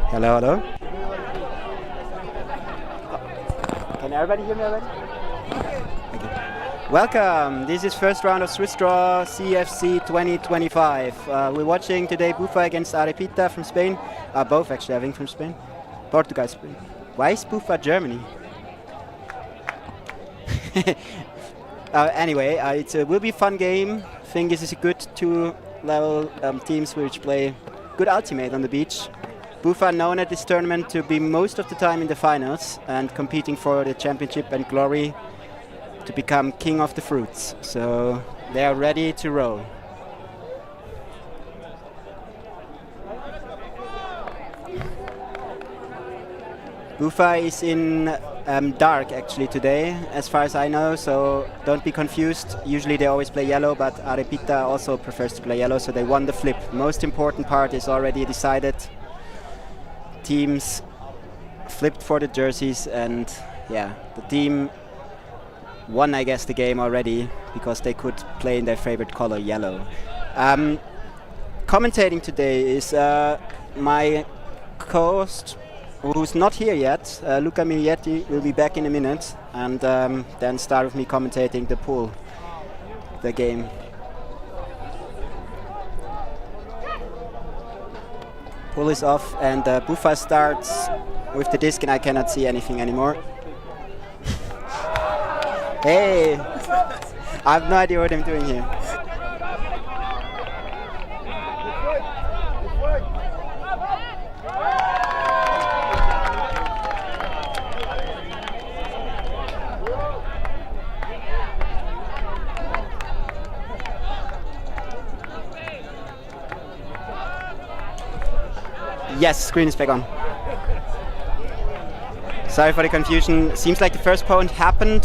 Hello, hello. Can everybody hear me already? Okay. Welcome. This is first round of Swiss Draw CFC 2025. We're watching today BUFA against Arepita from Spain. Both actually, I think, from Spain. Portugal, Spain. Why is BUFA Germany? Anyway, it will be a fun game. I think this is a good two-level teams which play good ultimate on the beach. BUFA known at this tournament to be most of the time in the finals and competing for the championship and glory to become king of the fruits. So they are ready to roll. BUFA is in dark actually today, as far as I know, so don't be confused. Usually they always play yellow, but Arepita also prefers to play yellow, so they won the flip. Most important part is already decided. Teams flipped for the jerseys, and yeah, the team won, I guess, the game already because they could play in their favorite color, yellow. Commentating today is my co-host, who's not here yet. Luca Miglietti will be back in a minute, and then start with me commentating the pool, the game. Pool is off, and BUFA starts with the disc, and I cannot see anything anymore. Hey! I have no idea what I'm doing here. Yes, screen is back on. Sorry for the confusion. Seems like the first point happened.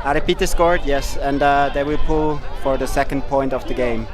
Arepita scored, yes, and they will pull for the second point of the game.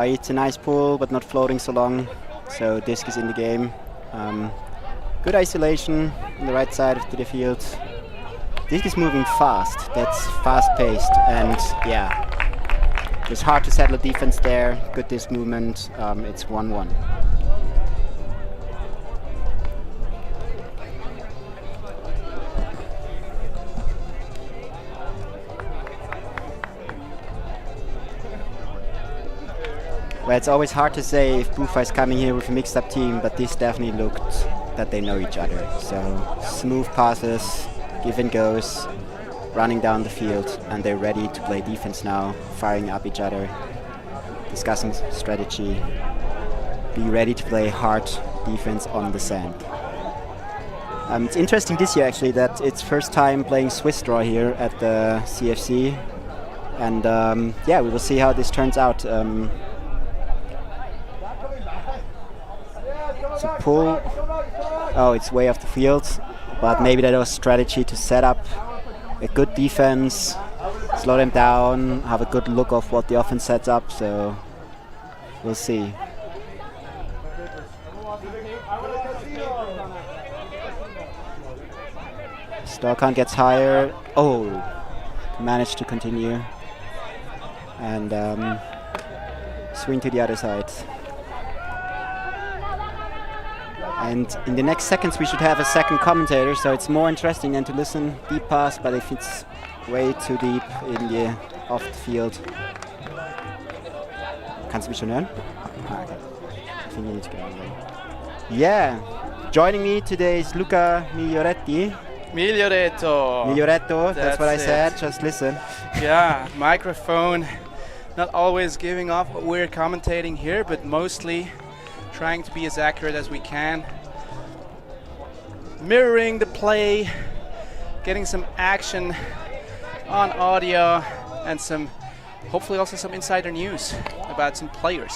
It's a nice pool, but not floating so long, so disc is in the game. Good isolation on the right side of the field. Disc is moving fast, that's fast-paced, and yeah, it's hard to settle defense there. Good disc movement, it's 1-1. Well, it's always hard to say if BUFA is coming here with a mixed-up team, but this definitely looked that they know each other. So smooth passes, give and goes, running down the field, and they're ready to play defense now, firing up each other, discussing strategy, be ready to play hard defense on the sand. It's interesting this year actually that it's first time playing Swiss Draw here at the CFC, and yeah, we will see how this turns out. So pull, oh, it's way off the field, but maybe that was strategy to set up a good defense, slow them down, have a good look of what the offense sets up, so we'll see. Starcount gets higher, oh, managed to continue, and swing to the other side. And in the next seconds we should have a second commentator, so it's more interesting than to listen deep pass, but if it's way too deep in the off the field. Kannst du mich schon hören? Okay. I think you need to go away. Yeah, joining me today is Luca Miglioretti. Miglioretto, that's what I said, just listen. Yeah, microphone not always giving off what we're commentating here, but mostly trying to be as accurate as we can. Mirroring the play, getting some action on audio, and some, hopefully also some insider news about some players.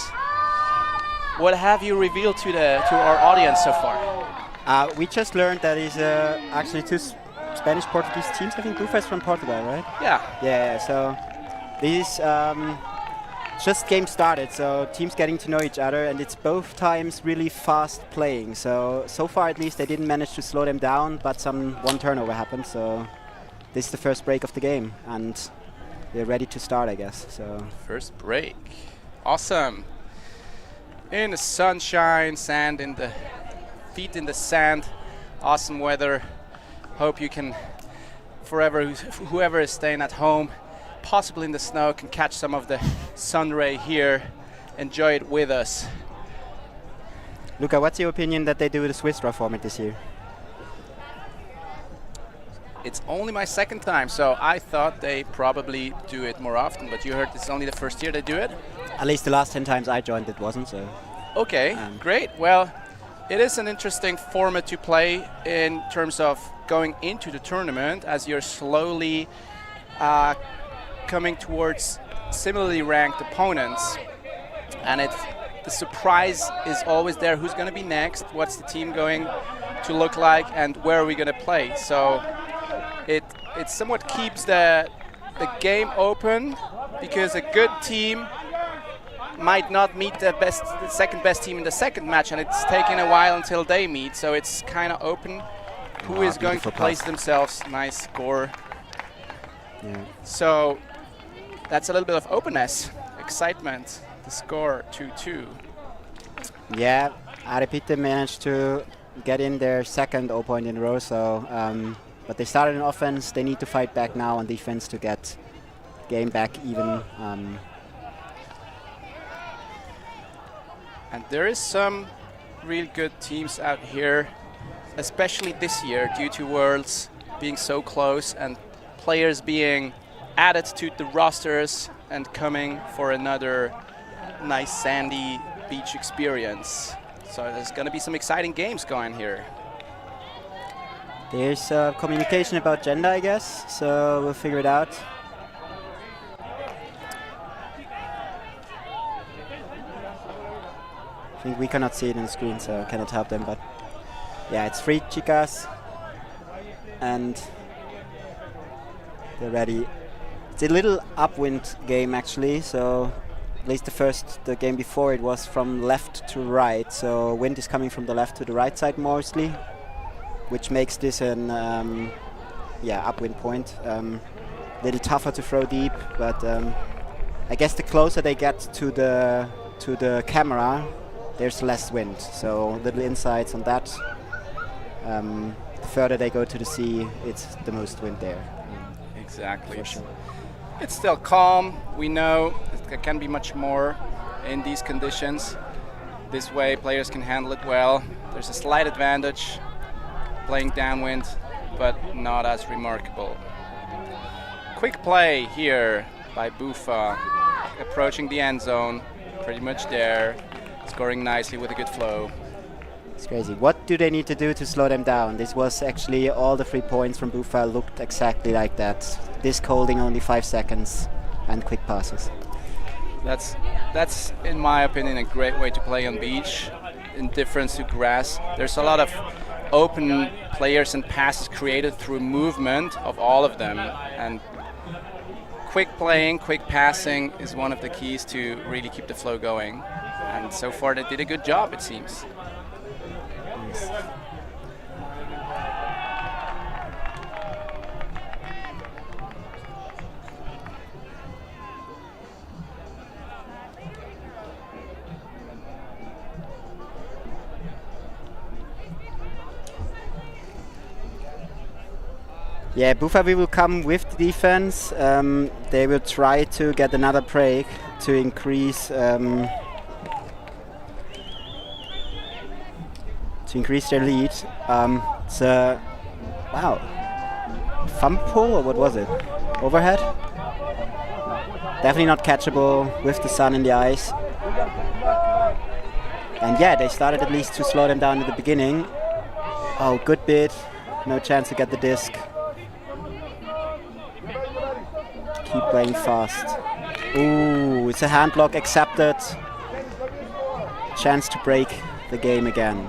What have you revealed to our audience so far? We just learned that is actually two Spanish-Portuguese teams. I think BUFA is from Portugal, right? Yeah. Yeah, so these just game started, so teams getting to know each other, and it's both times really fast playing. So far at least they didn't manage to slow them down, but one turnover happened. So this is the first break of the game, and we're ready to start, I guess. So first break, awesome. In the sunshine, sand in the feet in the sand, awesome weather. Hope you can, whoever is staying at home, possibly in the snow, can catch some of the sun ray here. Enjoy it with us. Luca, what's your opinion that they do the Swiss draw format this year? It's only my second time, so I thought they probably do it more often, but you heard it's only the first year they do it? At least the last 10 times I joined it wasn't, so... Okay, great. Well, it is an interesting format to play in terms of going into the tournament as you're slowly coming towards similarly ranked opponents. And the surprise is always there. Who's going to be next? What's the team going to look like? And where are we going to play? So it somewhat keeps the game open, because a good team might not meet the second best team in the second match, and it's taking a while until they meet. So it's kind of open. Who is going to place themselves? Nice score. Yeah. So that's a little bit of openness, excitement. The score 2-2. Yeah, Arepita managed to get in their second 0 point in a row. So, but they started on offense. They need to fight back now on defense to get game back even. And there is some really good teams out here, especially this year, due to Worlds being so close and players being added to the rosters and coming for another nice sandy beach experience. So there's going to be some exciting games going here. There's communication about gender, I guess, so we'll figure it out. I think we cannot see it on the screen, so I cannot help them, but yeah, it's 3 chicas, and they're ready. It's a little upwind game actually, so at least the game before it was from left to right, so wind is coming from the left to the right side mostly, which makes this an upwind point. Little tougher to throw deep, but I guess the closer they get to the camera, there's less wind, so little insights on that. The further they go to the sea, it's the most wind there. Exactly. For sure. It's still calm. We know there can be much more in these conditions. This way players can handle it well. There's a slight advantage playing downwind, but not as remarkable. Quick play here by BUFA, approaching the end zone, pretty much there, scoring nicely with a good flow. It's crazy. What do they need to do to slow them down? This was actually all the 3 points from BUFA looked exactly like that. Disc holding only 5 seconds and quick passes. That's in my opinion a great way to play on beach. In difference to grass, there's a lot of open players and passes created through movement of all of them, and quick playing, quick passing is one of the keys to really keep the flow going. And so far they did a good job, it seems. Yes. Yeah, BUFA will come with the defense. They will try to get another break to increase their lead. It's a thumb pull, or what was it? Overhead? Definitely not catchable with the sun in the eyes. And yeah, they started at least to slow them down at the beginning. Oh, good bid. No chance to get the disc. Keep playing fast. Ooh, it's a hand block accepted. chance to break the game again.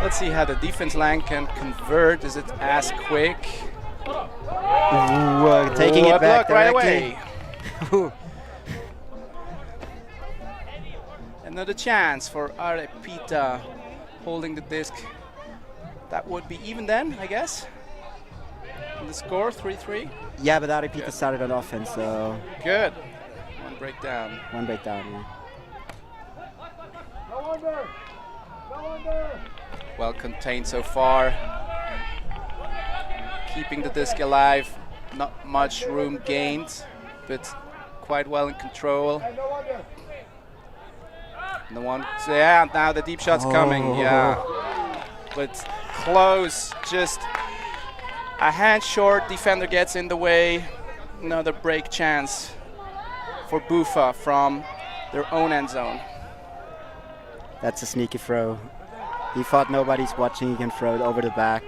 Let's see how the defense line can convert. Is it as quick? Ooh, taking it back right directly. away. Another chance for Arepita holding the disc. That would be even then, I guess. And the score, 3-3. Yeah, but Arepita started on offense, so... Good. One breakdown. One breakdown, yeah. Well contained so far. Keeping the disc alive. Not much room gained, but quite well in control. And the one, yeah, now the deep shot's coming, yeah. But close, just a hand short, defender gets in the way. Another break chance for BUFA from their own end zone. That's a sneaky throw. He thought nobody's watching, he can throw it over the back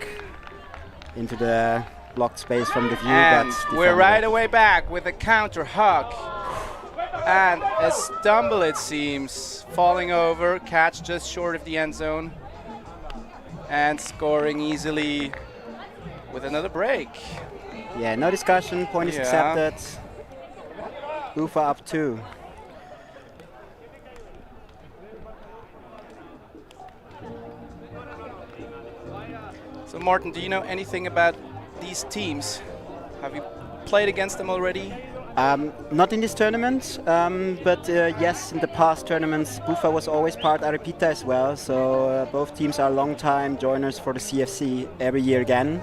into the blocked space from the view. And but we're right away back with a counter hug. And a stumble, it seems, falling over, catch just short of the end zone, and scoring easily with another break. Yeah, no discussion, point is accepted. BUFA up 2. So Martin, do you know anything about these teams? Have you played against them already? Not in this tournament, but yes, in the past tournaments, BUFA was always part Arepita as well. So both teams are long-time joiners for the CFC every year again.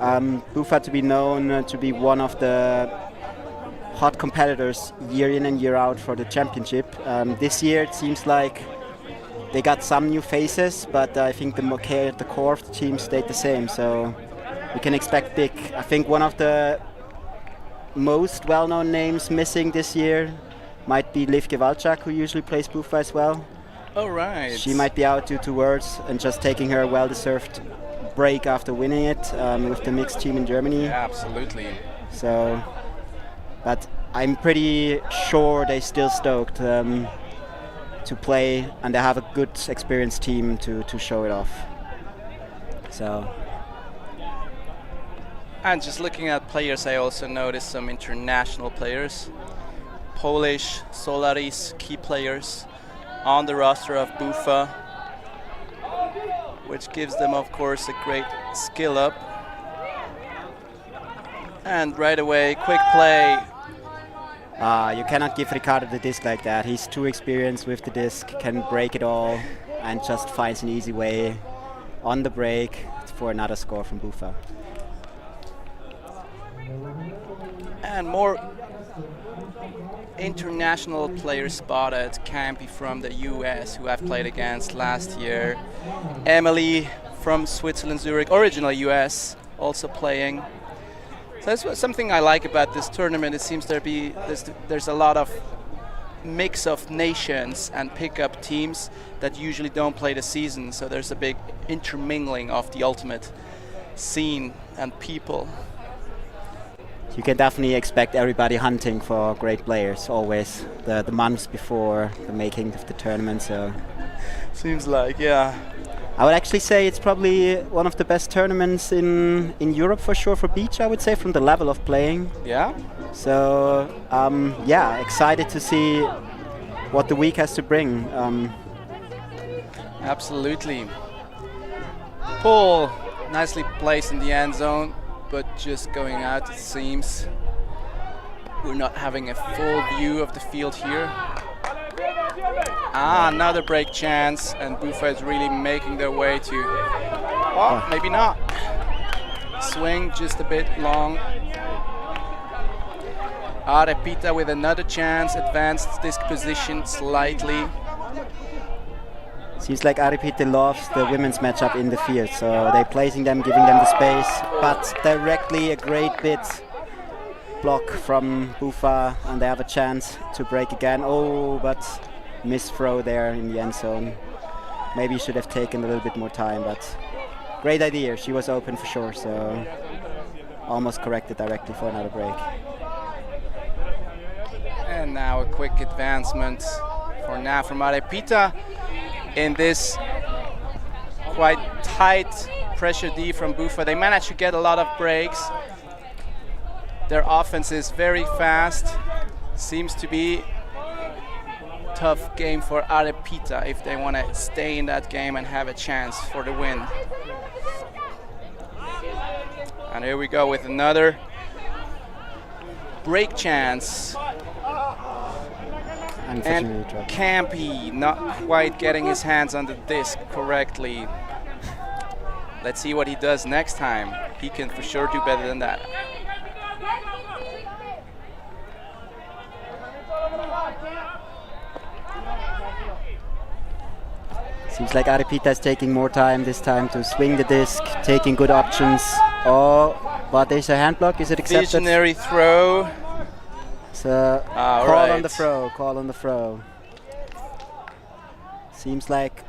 BUFA to be known to be one of the hot competitors year in and year out for the championship. This year it seems like they got some new faces, but I think the core of the team stayed the same. So we can expect big. I think one of the most well-known names missing this year might be Liv Gewalczak, who usually plays BUFA as well. Oh, right. She might be out due to words and just taking her well-deserved break after winning it with the mixed team in Germany. Yeah, absolutely. So, but I'm pretty sure they're still stoked to play, and they have a good experienced team to show it off. So. And just looking at players, I also noticed some international players. Polish, Solaris, key players on the roster of BUFA, which gives them, of course, a great skill up. And right away, quick play. You cannot give Ricardo the disc like that. He's too experienced with the disc, can break it all, and just finds an easy way on the break for another score from BUFA. And more international players spotted. Campy from the US, who I've played against last year. Emily from Switzerland, Zurich, original US, also playing. So that's something I like about this tournament. It seems there's a lot of mix of nations and pickup teams that usually don't play the season. So there's a big intermingling of the ultimate scene and people. You can definitely expect everybody hunting for great players always, the months before the making of the tournament. So seems like, yeah. I would actually say it's probably one of the best tournaments in Europe for sure for beach, I would say, from the level of playing. Yeah. So yeah, excited to see what the week has to bring. Absolutely. Paul nicely placed in the end zone, but just going out, it seems. We're not having a full view of the field here. Another break chance, and BUFA is really making their way to, well, maybe not. Swing just a bit long. Arepita with another chance, advanced disc position slightly. Seems like Arepita loves the women's matchup in the field, so they're placing them, giving them the space, but directly a great bit block from BUFA, and they have a chance to break again. Oh, but miss throw there in the end zone. Maybe should have taken a little bit more time, but great idea. She was open for sure, so almost corrected directly for another break. And now a quick advancement for now from Arepita in this quite tight pressure D from BUFA. They managed to get a lot of breaks. Their offense is very fast. Seems to be a tough game for Arepita if they want to stay in that game and have a chance for the win. And here we go with another break chance. And Campy not quite getting his hands on the disc correctly. Let's see what he does next time. He can for sure do better than that. Seems like Arepita is taking more time this time to swing the disc, taking good options. Oh, but there's a hand block. Is it accepted? Visionary throw. So call on the throw. Call on the throw. Seems like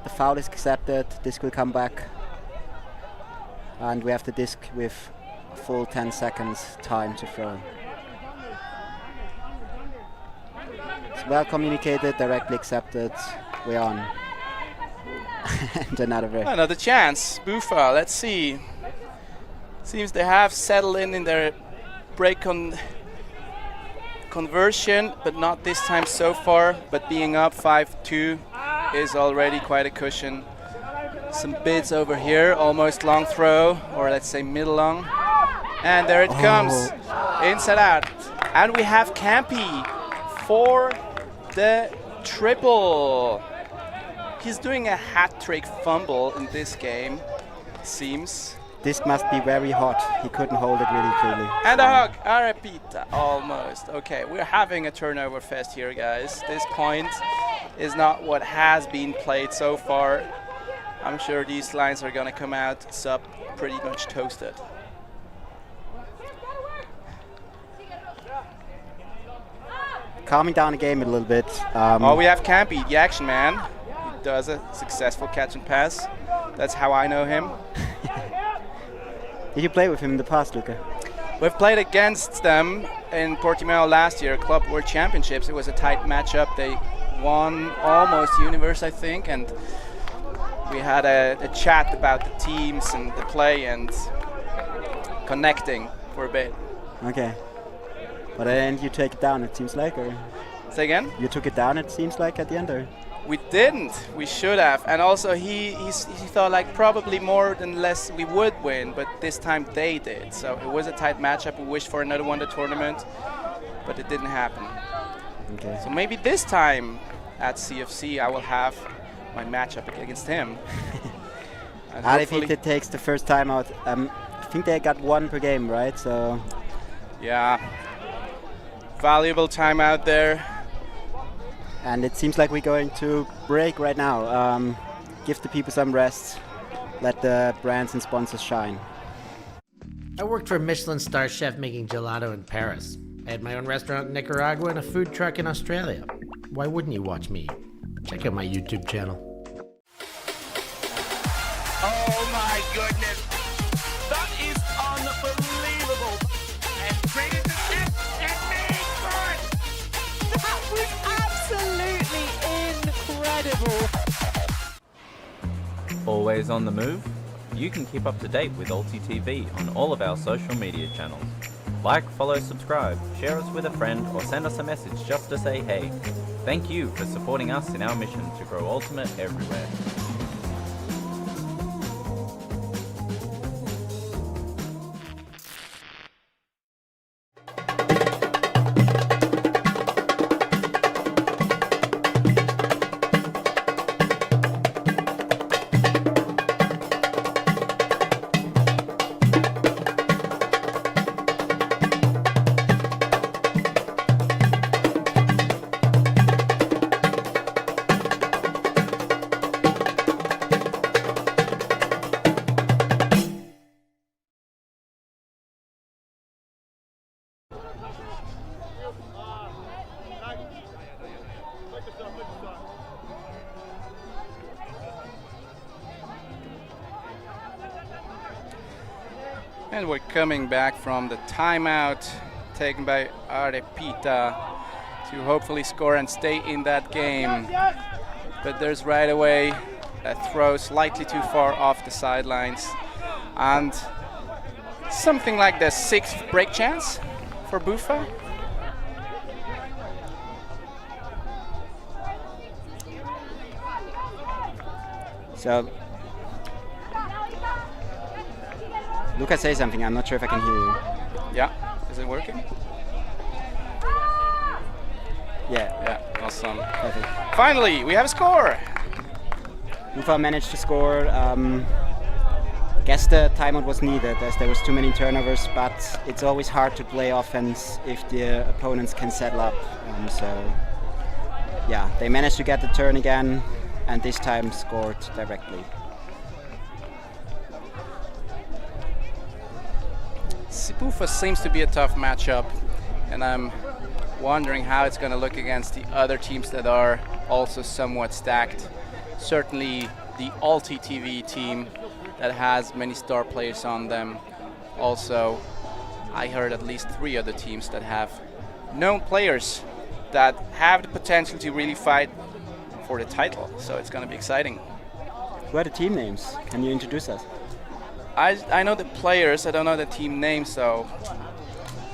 the foul is accepted. Disc will come back, and we have the disc with a full 10 seconds time to throw. It's well communicated, directly accepted. We're on. And another chance. BUFA, let's see. Seems they have settled in their break conversion, but not this time so far. But being up 5-2 is already quite a cushion. Some bids over here, almost long throw, or let's say middle long. And there it comes, inside out. And we have Campy for the triple. He's doing a hat-trick fumble in this game, seems. This must be very hot. He couldn't hold it really clearly. And a hug, Arepita, almost. Okay, we're having a turnover fest here, guys. This point is not what has been played so far. I'm sure these lines are gonna come out sub pretty much toasted. Calming down the game a little bit. We have Campy, the action man. Does a successful catch and pass. That's how I know him. Did you play with him in the past, Luca? We've played against them in Portimao last year, Club World Championships. It was a tight matchup. They won almost Universe, I think, and we had a chat about the teams and the play and connecting for a bit. Okay. But at the end you take it down, it seems like, or? Say again? You took it down, it seems like, at the end, or? We didn't. We should have. And also he thought like probably more than less we would win, but this time they did. So it was a tight matchup. We wished for another one, the tournament, but it didn't happen. Okay. So maybe this time at CFC I will have my matchup against him. Arepita takes the first time out. I think they got one per game, right? So. Yeah. Valuable time out there. And it seems like we're going to break right now. Give the people some rest. Let the brands and sponsors shine. I worked for a Michelin star chef making gelato in Paris. I had my own restaurant in Nicaragua and a food truck in Australia. Why wouldn't you watch me? Check out my YouTube channel. Oh my goodness. That is unbelievable. And created the net and made good. That was absolutely incredible. Always on the move? You can keep up to date with Alti TV on all of our social media channels. Like, follow, subscribe, share us with a friend, or send us a message just to say hey. Thank you for supporting us in our mission to grow Ultimate everywhere. And we're coming back from the timeout taken by Arepita. to hopefully score and stay in that game. But there's right away a throw slightly too far off the sidelines. And something like the 6th break chance for BUFA. So, Luca, say something. I'm not sure if I can hear you. Yeah, is it working? Yeah. Yeah, awesome. Perfect. Finally, we have a score. BUFA managed to score. Guess the timeout was needed as there was too many turnovers, but it's always hard to play offense if the opponents can settle up. So, yeah, they managed to get the turn again, and this time scored directly. BUFA seems to be a tough matchup, and I'm wondering how it's going to look against the other teams that are also somewhat stacked. Certainly the AltiTV team that has many star players on them. Also, I heard at least 3 other teams that have known players that have the potential to really fight for the title. So it's going to be exciting. Who are the team names? Can you introduce us? I know the players, I don't know the team names, so...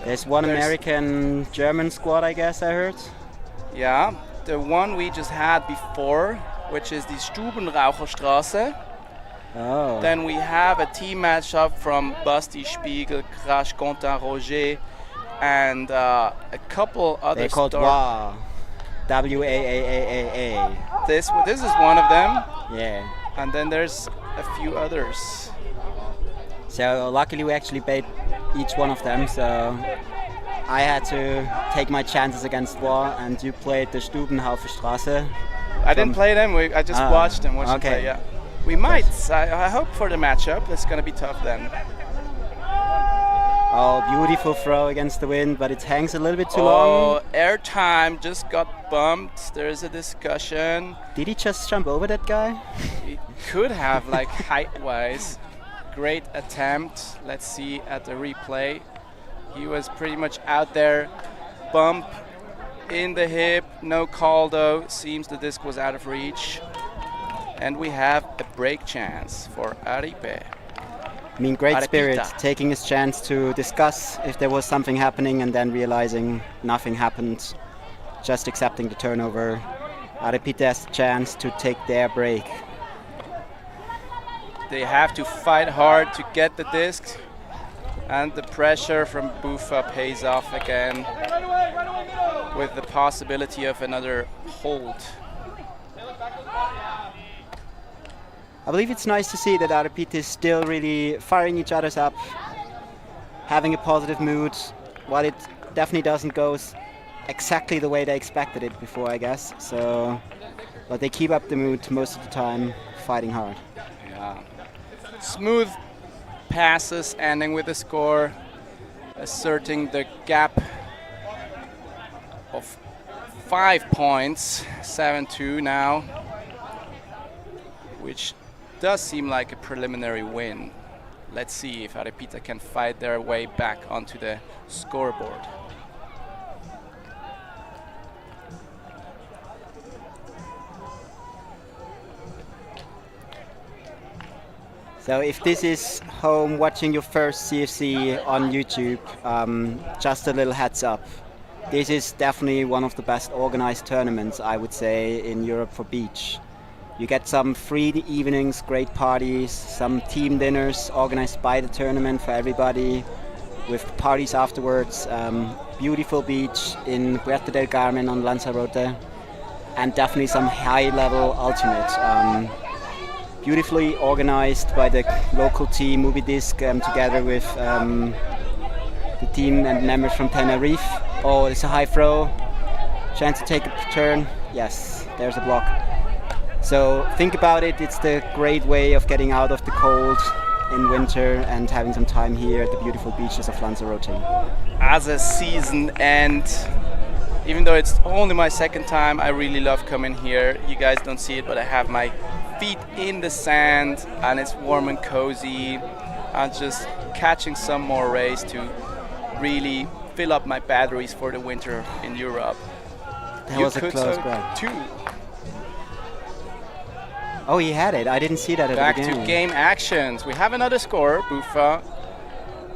There's one American-German squad, I guess I heard. Yeah, the one we just had before, which is the Stubenraucherstraße. Oh. Then we have a team matchup from Basti Spiegel, Crash Quentin Roger, and a couple other They're called WAA. WAAAAA. This is one of them. Yeah. And then there's a few others. So luckily we actually beat each one of them, so I had to take my chances against WAA, and you played the Stubenhauferstraße. I didn't play them, I just watched them. Okay. Yeah. We might. I hope for the matchup. It's going to be tough then. Oh, beautiful throw against the wind, but it hangs a little bit too long. Oh, airtime just got bumped. There's a discussion. Did he just jump over that guy? He could have, like, height-wise. Great attempt. Let's see at the replay. He was pretty much out there. Bump in the hip. No call, though. Seems the disc was out of reach. And we have a break chance for Arepita. I mean, great spirit, taking his chance to discuss if there was something happening and then realizing nothing happened, just accepting the turnover. Arepita has the chance to take their break. They have to fight hard to get the disc, and the pressure from BUFA pays off again with the possibility of another hold. I believe it's nice to see that Arepita is still really firing each other up, having a positive mood, while it definitely doesn't go exactly the way they expected it before, I guess. So, but they keep up the mood most of the time, fighting hard. Yeah. Smooth passes, ending with a score, asserting the gap of 5 points, 7-2 now, which does seem like a preliminary win. Let's see if Arepita can fight their way back onto the scoreboard. So if this is home watching your first CFC on YouTube, just a little heads up. This is definitely one of the best organized tournaments, I would say, in Europe for beach. You get some free evenings, great parties, some team dinners organized by the tournament for everybody, with parties afterwards. Beautiful beach in Puerto del Carmen on Lanzarote, and definitely some high-level alternate. Beautifully organized by the local team, Movie Disc, together with the team and members from Tenerife. Oh, it's a high throw. Chance to take a turn. Yes, there's a block. So think about it. It's the great way of getting out of the cold in winter and having some time here at the beautiful beaches of Lanzarote. As a season end, even though it's only my second time, I really love coming here. You guys don't see it, but I have my feet in the sand and it's warm and cozy. I'm just catching some more rays to really fill up my batteries for the winter in Europe. That You was a could close so grab. too. Oh, he had it. I didn't see that at Back the beginning. to game actions. We have another score. BUFA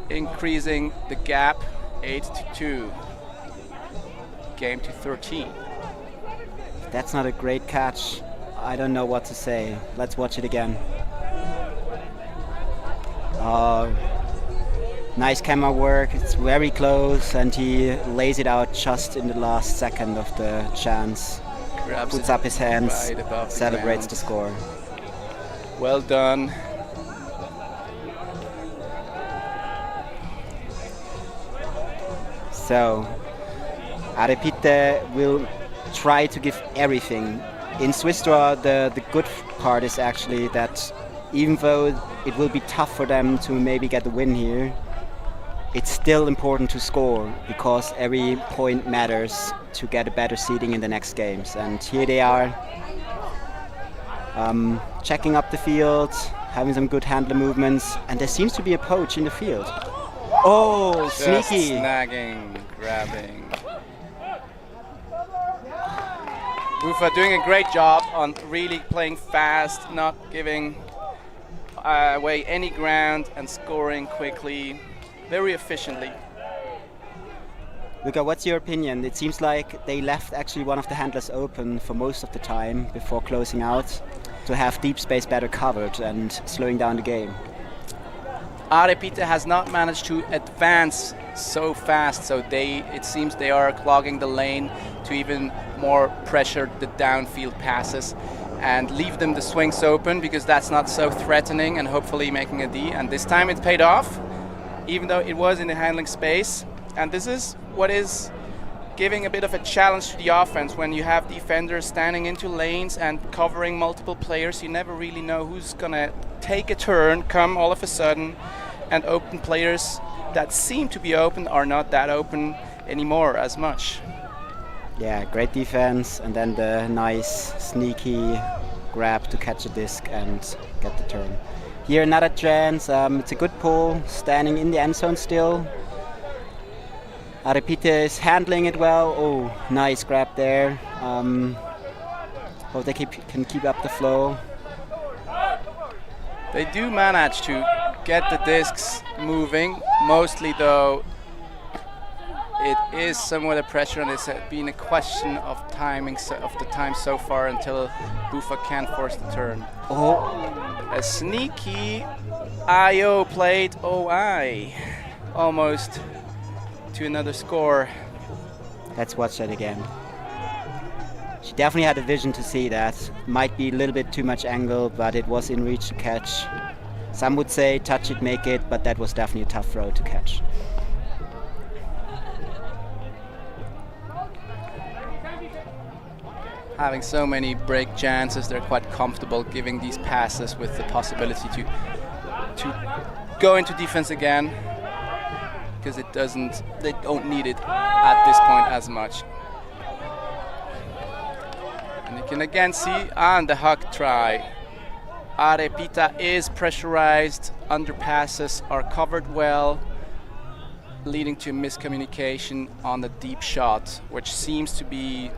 increasing the gap 8-2. Game to 13. That's not a great catch. I don't know what to say. Let's watch it again. Nice camera work. It's very close, and he lays it out just in the last second of the chance. Grabs Puts it up his hands, right above the celebrates ground. the score. Well done. So, Arepita will try to give everything. In Swiss draw, the good part is actually that even though it will be tough for them to maybe get the win here, it's still important to score because every point matters to get a better seeding in the next games. And here they are, checking up the field, having some good handler movements, and there seems to be a poach in the field. Oh, Just sneaky! snagging, grabbing. BUFA doing a great job on really playing fast, not giving away any ground and scoring quickly, very efficiently. Luca, what's your opinion? It seems like they left actually one of the handlers open for most of the time before closing out to have deep space better covered and slowing down the game. Arepita has not managed to advance so fast, so it seems they are clogging the lane to even more pressure the downfield passes and leave them the swings open because that's not so threatening and hopefully making a D. And this time it paid off, even though it was in the handling space. And this is what is giving a bit of a challenge to the offense. When you have defenders standing into lanes and covering multiple players, you never really know who's gonna take a turn, come all of a sudden, and open players that seem to be open are not that open anymore as much. Yeah, great defense, and then the nice sneaky grab to catch a disc and get the turn. Here another chance, it's a good pull, standing in the end zone still. Arepita is handling it well. Oh, nice grab there. Hope they can keep up the flow. They do manage to get the discs moving, mostly though it is somewhat a pressure, and it's been a question of timing of the time so far until BUFA can force the turn. Oh, A sneaky IO played OI, almost to another score. let's watch that again. She definitely had a vision to see that. Might be a little bit too much angle, but it was in reach to catch. Some would say touch it, make it, but that was definitely a tough throw to catch. Having so many break chances, they're quite comfortable giving these passes with the possibility to go into defense again, because they don't need it at this point as much. And you can again see on the hug try, Arepita is pressurized, underpasses are covered well, leading to miscommunication on the deep shot, which seems to be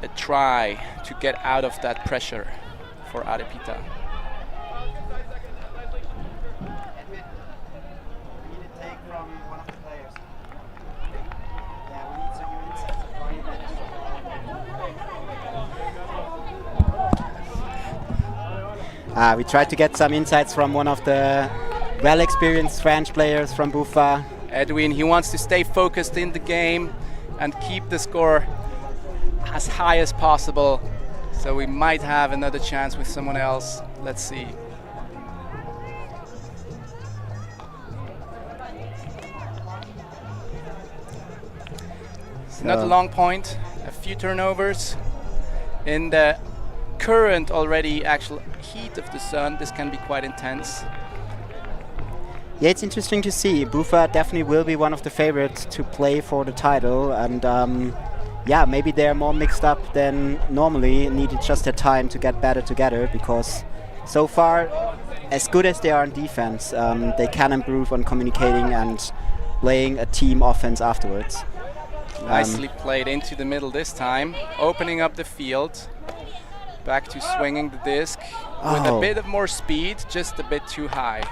a try to get out of that pressure for Arepita. We tried to get some insights from one of the well-experienced French players from BUFA. Edwin, he wants to stay focused in the game and keep the score as high as possible. So we might have another chance with someone else. Let's see. It's not a long point, a few turnovers. In the current already actual heat of the sun, this can be quite intense. Yeah, it's interesting to see. BUFA definitely will be one of the favorites to play for the title, and yeah, maybe they're more mixed up than normally, needed just their time to get better together, because so far, as good as they are in defense, they can improve on communicating and playing a team offense afterwards. Nicely played into the middle this time, opening up the field. Back to swinging the disc with a bit of more speed, just a bit too high.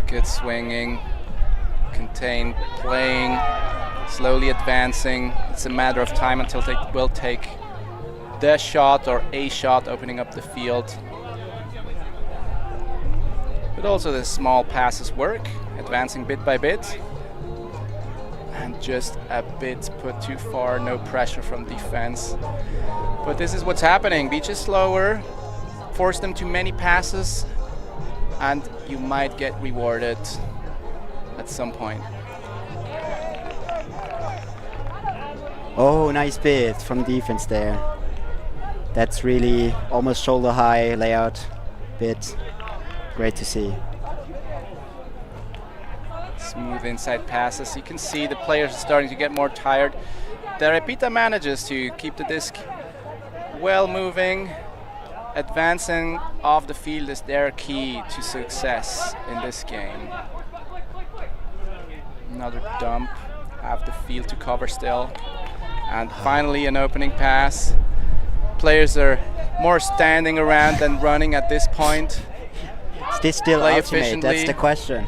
Good swinging, contained playing, slowly advancing. It's a matter of time until they will take the shot or a shot, opening up the field. But also the small passes work, advancing bit by bit. And just a bit put too far, no pressure from defense. But this is what's happening. Beach is slower, force them to many passes, and you might get rewarded at some point. Oh, nice bit from defense there. That's really almost shoulder high layout bit. Great to see. Smooth inside passes. You can see the players are starting to get more tired. The Arepita manages to keep the disc well moving. Advancing off the field is their key to success in this game. Another dump, half the field to cover still. And finally an opening pass. Players are more standing around than running at this point. Is this still Play ultimate? efficiently. That's the question.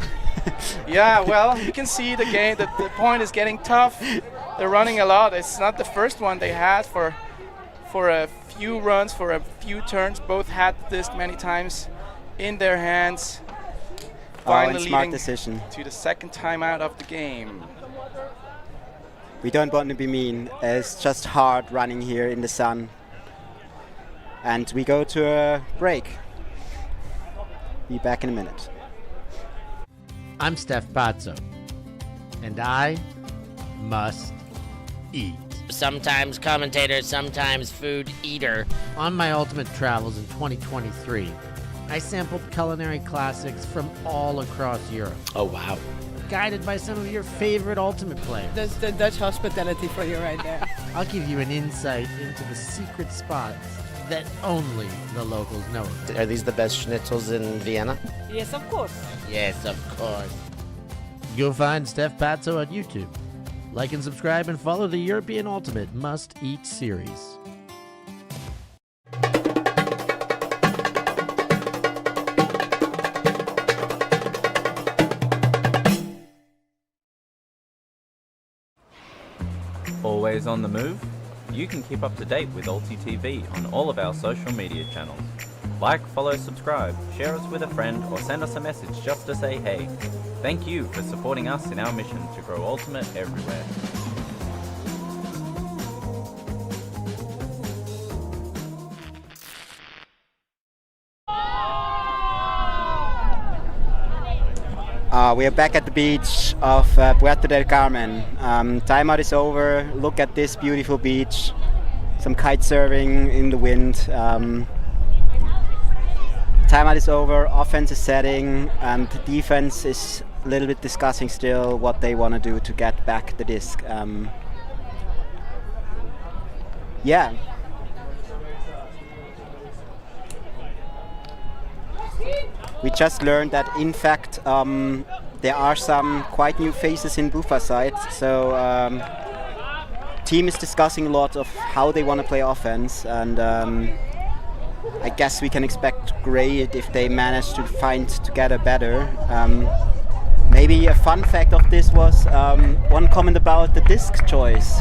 Yeah, well, you can see the game, that the point is getting tough. They're running a lot. It's not the first one they had for a few runs, for a few turns. Both had this many times in their hands. Finally smart leading decision. to the second timeout of the game. We don't want to be mean. It's just hard running here in the sun. And we go to a break. Be back in a minute. I'm Steph Pazzo, and I must eat. Sometimes commentator, sometimes food eater. On my ultimate travels in 2023, I sampled culinary classics from all across Europe, Oh, wow. guided by some of your favorite ultimate players. That's the Dutch hospitality for you right there. I'll give you an insight into the secret spots that only the locals know of. Are these the best schnitzels in Vienna? Yes, of course. Yes, of course. Go find Steph Pazzo on YouTube. Like and subscribe and follow the European Ultimate Must Eat series. Always on the move? You can keep up to date with Ulti TV on all of our social media channels. Like, follow, subscribe, share us with a friend, or send us a message just to say hey. Thank you for supporting us in our mission to grow Ultimate everywhere. We are back at the beach of Puerto del Carmen. Timeout is over. Look at this beautiful beach. Some kite surfing in the wind. Timeout is over. Offense is setting, and defense is a little bit discussing still what they want to do to get back the disc. Yeah. We just learned that, in fact, there are some quite new faces in BUFA side. So team is discussing a lot of how they want to play offense, and I guess we can expect great if they manage to find together better. Maybe a fun fact of this was one comment about the disc choice.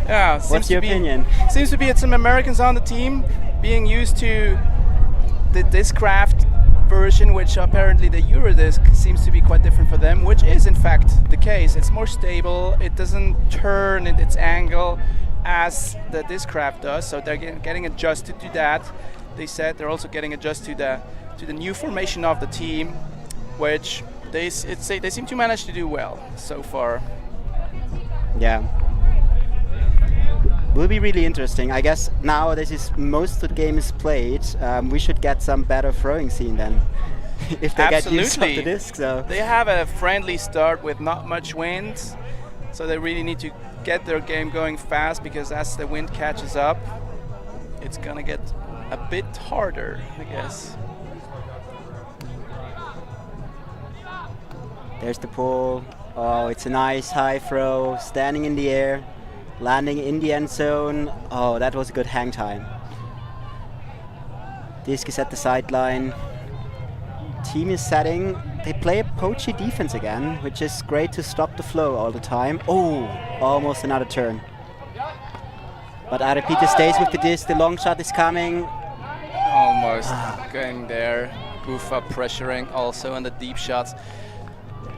Yeah, What's your opinion? Seems to be some Americans on the team being used to the Discraft version, which apparently the Eurodisc seems to be quite different for them, which is in fact the case. It's more stable, it doesn't turn in its angle as the Discraft does, so they're getting adjusted to that. They said they're also getting adjusted to the new formation of the team, which they seem to manage to do well so far. Yeah. Will be really interesting. I guess now this is most of the game is played. We should get some better throwing scene then. if they get use of Absolutely. the disc. So They have a friendly start with not much wind, so they really need to get their game going fast, because as the wind catches up, it's gonna get a bit harder, I guess. there's the pull. Oh, it's a nice high throw, standing in the air, landing in the end zone. Oh, that was a good hang time. Disc is at the sideline. Team is setting. They play a poachy defense again, which is great to stop the flow all the time. Oh, almost another turn. But Arepita stays with the disc. The long shot is coming. Almost going there. BUFA pressuring also on the deep shots.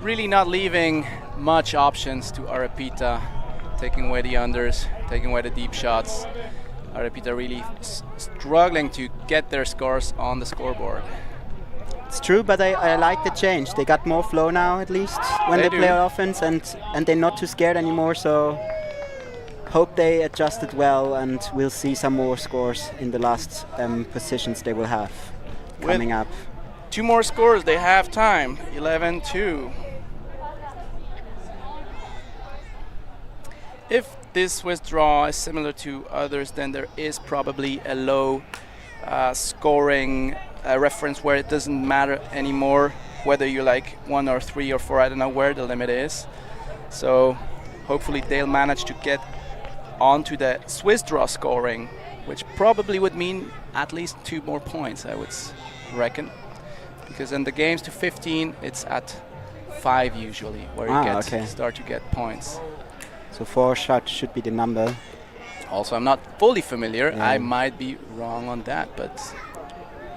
Really not leaving much options to Arepita, taking away the unders, taking away the deep shots. Arepita really struggling to get their scores on the scoreboard. It's true, but I like the change. They got more flow now, at least, when They they play do. offense, and they're not too scared anymore. So hope they adjusted well, and we'll see some more scores in the last positions they will have coming up. 2 more scores, they have time. 11-2. If this withdrawal is similar to others, then there is probably a low scoring reference where it doesn't matter anymore whether you're like 1 or 3 or 4. I don't know where the limit is. So hopefully they'll manage to get onto the Swiss draw scoring, which probably would mean at least 2 more points, I would reckon. Because in the games to 15, it's at 5 usually, where you start to get points. So 4 shots should be the number. Also, I'm not fully familiar. I might be wrong on that, but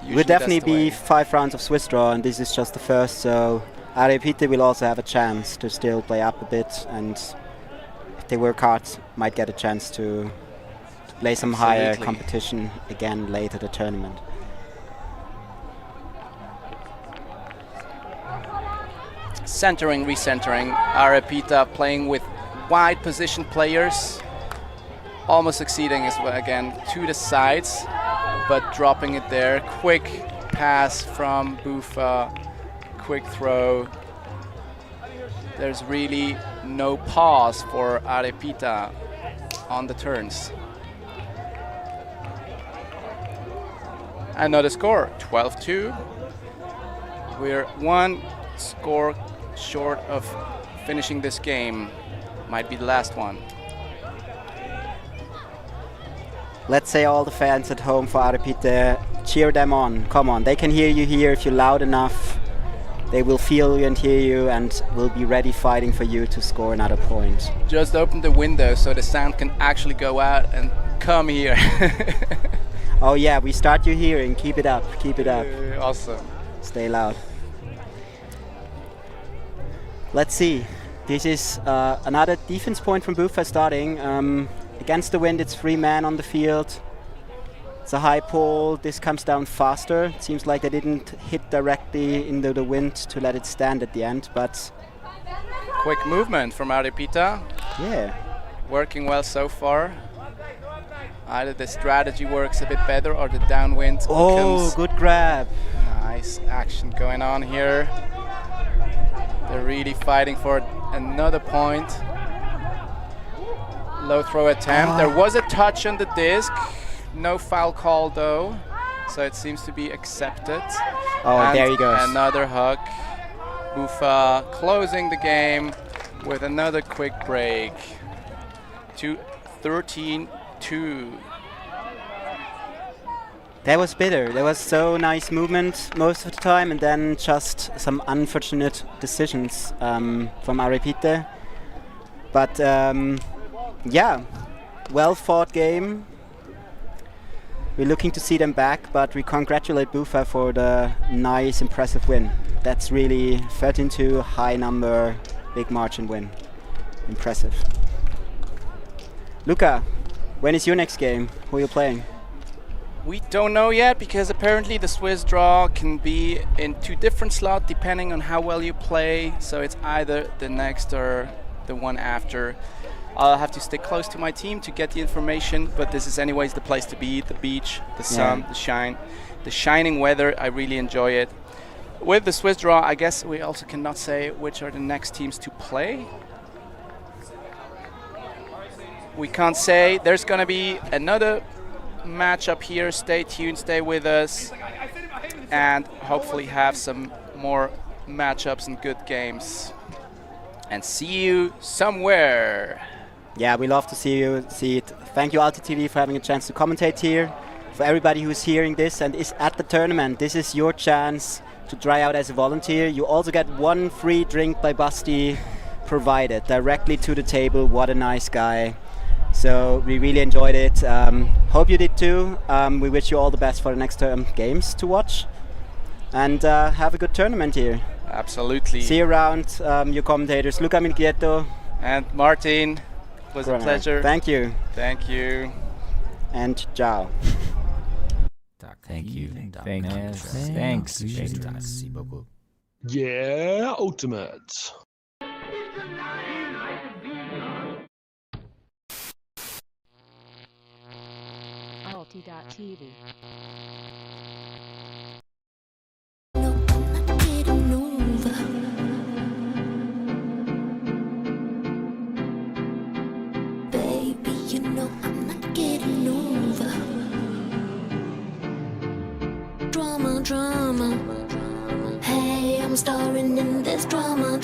usually Will definitely that's the be way. 5 rounds of Swiss draw, and this is just the first. So Arepita will also have a chance to still play up a bit, and if they work hard, might get a chance to play some higher Absolutely. competition again later the tournament. Centering, recentering. Arepita playing with wide position players. Almost succeeding as well again to the sides, but dropping it there. Quick pass from BUFA. Quick throw. There's really no pause for Arepita on the turns. Another score, 12-2. We're 1 score short of finishing this game. Might be the last one. Let's say all the fans at home for Arepita, cheer them on. Come on, they can hear you here if you're loud enough. They will feel you and hear you, and will be ready fighting for you to score another point. Just open the window so the sound can actually go out and come here. Oh yeah, we start you hearing. Keep it up, keep it up. Awesome. Stay loud. Let's see. This is another defense point from BUFA starting. Against the wind, it's 3 men on the field. It's a high pull. This comes down faster. It seems like they didn't hit directly into the wind to let it stand at the end, but Quick movement from Arepita. yeah. Working well so far. Either the strategy works a bit better or the downwind Oh, comes. good grab. Nice action going on here. They're really fighting for another point. Low throw attempt. There was a touch on the disc. No foul call though. So it seems to be accepted. Oh, And there he goes. another hook. BUFA closing the game with another quick break. To 13-2. That was bitter. There was so nice movement most of the time, and then just some unfortunate decisions from Arepita. But yeah, well fought game. We're looking to see them back, but we congratulate BUFA for the nice, impressive win. That's really 13-2, high number, big margin win. Impressive. Luca, when is your next game? Who are you playing? We don't know yet, because apparently the Swiss draw can be in 2 different slots depending on how well you play. So it's either the next or the one after. I'll have to stay close to my team to get the information, but this is anyways the place to be. The beach, the sun, the shining weather. I really enjoy it. with the Swiss draw, I guess we also cannot say which are the next teams to play. We can't say. There's going to be another matchup here. Stay tuned, stay with us, and hopefully have some more matchups and good games. And see you somewhere. Yeah, we love to see it. Thank you, Alti TV, for having a chance to commentate here. For everybody who's hearing this and is at the tournament, this is your chance to try out as a volunteer. You also get one free drink by Basti provided directly to the table. What a nice guy. So we really enjoyed it. Hope you did too. We wish you all the best for the next games to watch. And have a good tournament here. Absolutely. See you around, your commentators. Luca Milquieto. And Martin. It was a pleasure. Thank you. Thank you. And ciao. Thank you. Thanks. Yeah, ultimate. Alti.tv. Drama. Hey, I'm starring in this drama.